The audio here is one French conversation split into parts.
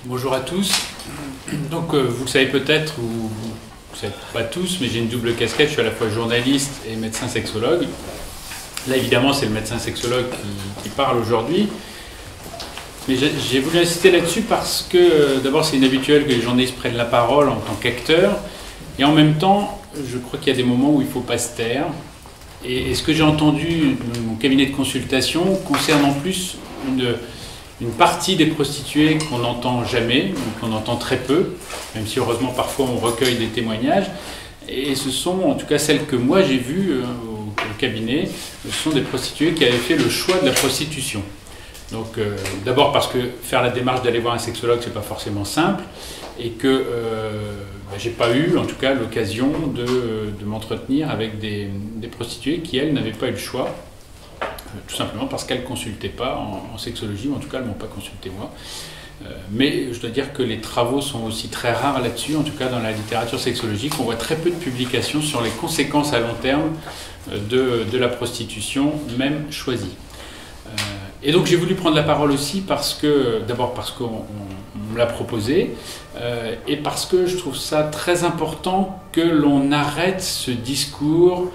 Bonjour à tous. Donc vous le savez peut-être, ou vous ne savez pas tous, mais j'ai une double casquette, je suis à la fois journaliste et médecin sexologue. Là évidemment c'est le médecin sexologue qui parle aujourd'hui. Mais j'ai voulu insister là-dessus parce que d'abord c'est inhabituel que les journalistes prennent la parole en tant qu'acteurs. Et en même temps, je crois qu'il y a des moments où il ne faut pas se taire. Et ce que j'ai entendu dans mon cabinet de consultation concerne en plus une partie des prostituées qu'on n'entend jamais, ou qu'on entend très peu, même si heureusement parfois on recueille des témoignages. Et ce sont, en tout cas celles que moi j'ai vues au cabinet, ce sont des prostituées qui avaient fait le choix de la prostitution. Donc d'abord parce que faire la démarche d'aller voir un sexologue, c'est pas forcément simple, et que j'ai pas eu, en tout cas, l'occasion de m'entretenir avec des prostituées qui, elles, n'avaient pas eu le choix, tout simplement parce qu'elles ne consultaient pas en sexologie, ou en tout cas, elles ne m'ont pas consulté moi. Mais je dois dire que les travaux sont aussi très rares là-dessus, en tout cas dans la littérature sexologique. On voit très peu de publications sur les conséquences à long terme de la prostitution, même choisie. Et donc j'ai voulu prendre la parole aussi d'abord parce qu'on me l'a proposé, et parce que je trouve ça très important que l'on arrête ce discours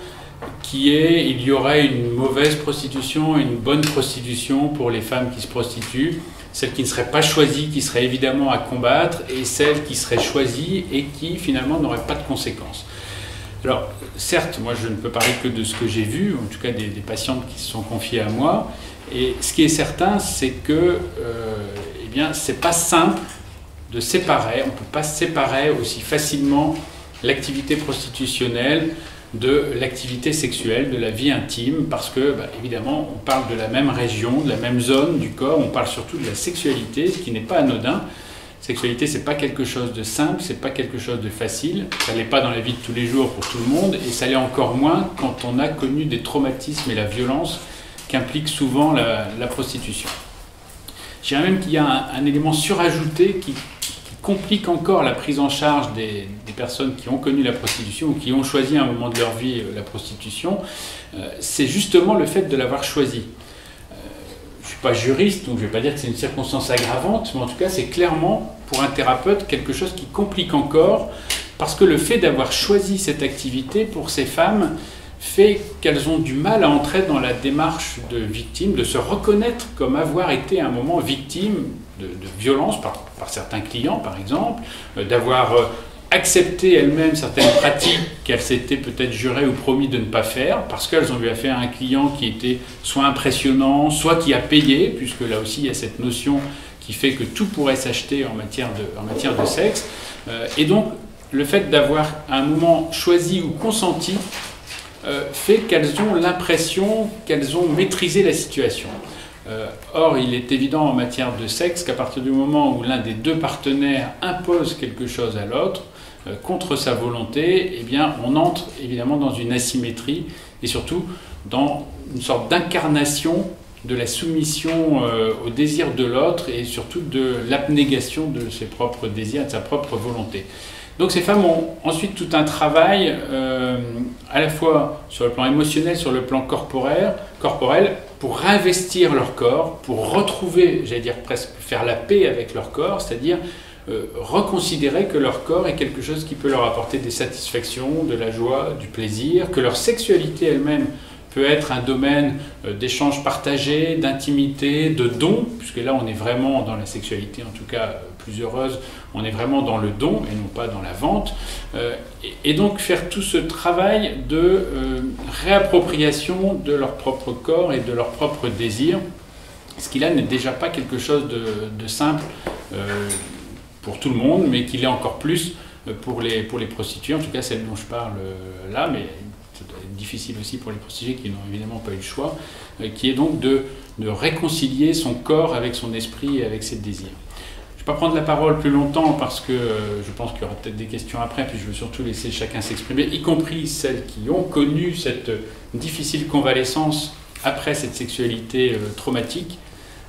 qui est il y aurait une mauvaise prostitution et une bonne prostitution pour les femmes qui se prostituent, celles qui ne seraient pas choisies, qui seraient évidemment à combattre, et celles qui seraient choisies et qui finalement n'auraient pas de conséquences. Alors certes, moi je ne peux parler que de ce que j'ai vu, en tout cas des patientes qui se sont confiées à moi, et ce qui est certain, c'est que eh bien, c'est pas simple de séparer, on ne peut pas séparer aussi facilement l'activité prostitutionnelle de l'activité sexuelle, de la vie intime, parce que, évidemment, on parle de la même région, de la même zone du corps, on parle surtout de la sexualité, ce qui n'est pas anodin. Sexualité, c'est pas quelque chose de simple, c'est pas quelque chose de facile, ça l'est pas dans la vie de tous les jours pour tout le monde, et ça l'est encore moins quand on a connu des traumatismes et la violence qu'implique souvent la prostitution. Je dirais même qu'il y a un élément surajouté qui complique encore la prise en charge des personnes qui ont connu la prostitution ou qui ont choisi à un moment de leur vie la prostitution, c'est justement le fait de l'avoir choisi. Je ne suis pas juriste, donc je ne vais pas dire que c'est une circonstance aggravante, mais en tout cas c'est clairement pour un thérapeute quelque chose qui complique encore, parce que le fait d'avoir choisi cette activité pour ces femmes fait qu'elles ont du mal à entrer dans la démarche de victime, de se reconnaître comme avoir été à un moment victime de violence par certains clients par exemple, d'avoir accepté elles-mêmes certaines pratiques qu'elles s'étaient peut-être jurées ou promis de ne pas faire, parce qu'elles ont eu affaire à un client qui était soit impressionnant, soit qui a payé, puisque là aussi il y a cette notion qui fait que tout pourrait s'acheter en matière de sexe. Et donc le fait d'avoir à un moment choisi ou consenti fait qu'elles ont l'impression qu'elles ont maîtrisé la situation. Or, il est évident en matière de sexe qu'à partir du moment où l'un des deux partenaires impose quelque chose à l'autre, contre sa volonté, eh bien, on entre évidemment dans une asymétrie et surtout dans une sorte d'incarnation de la soumission au désir de l'autre et surtout de l'abnégation de ses propres désirs et de sa propre volonté. Donc ces femmes ont ensuite tout un travail à la fois sur le plan émotionnel, sur le plan corporel, pour réinvestir leur corps, pour retrouver, j'allais dire presque faire la paix avec leur corps, c'est-à-dire reconsidérer que leur corps est quelque chose qui peut leur apporter des satisfactions, de la joie, du plaisir, que leur sexualité elle-même peut être un domaine d'échange partagé, d'intimité, de don, puisque là on est vraiment dans la sexualité, en tout cas plus heureuse, on est vraiment dans le don et non pas dans la vente, et donc faire tout ce travail de réappropriation de leur propre corps et de leur propre désir, ce qui là n'est déjà pas quelque chose de simple pour tout le monde, mais qui l'est encore plus pour les prostituées, en tout cas celles dont je parle là, mais difficile aussi pour les prostituées qui n'ont évidemment pas eu le choix, qui est donc de réconcilier son corps avec son esprit et avec ses désirs. Je ne vais pas prendre la parole plus longtemps parce que je pense qu'il y aura peut-être des questions après, puis je veux surtout laisser chacun s'exprimer, y compris celles qui ont connu cette difficile convalescence après cette sexualité traumatique.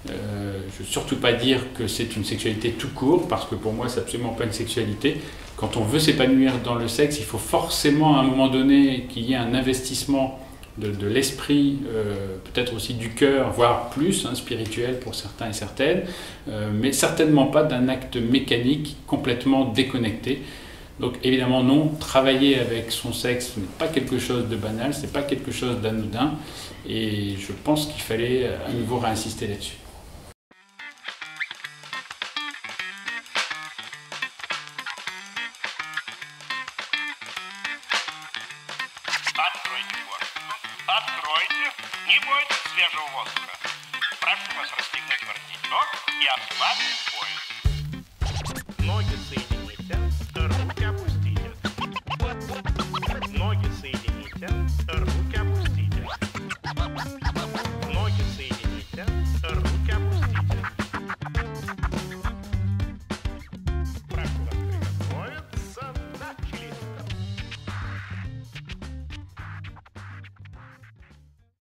Je ne veux surtout pas dire que c'est une sexualité tout court, parce que pour moi, c'est absolument pas une sexualité. Quand on veut s'épanouir dans le sexe, il faut forcément à un moment donné qu'il y ait un investissement de l'esprit, peut-être aussi du cœur, voire plus, hein, spirituel pour certains et certaines, mais certainement pas d'un acte mécanique complètement déconnecté. Donc évidemment non, travailler avec son sexe n'est pas quelque chose de banal, c'est pas quelque chose d'anodin, et je pense qu'il fallait à nouveau réinsister là-dessus. Откройте форточку. Откройте. Не бойтесь свежего воздуха. Прошу вас расстегнуть воротничок и ослабить пояс.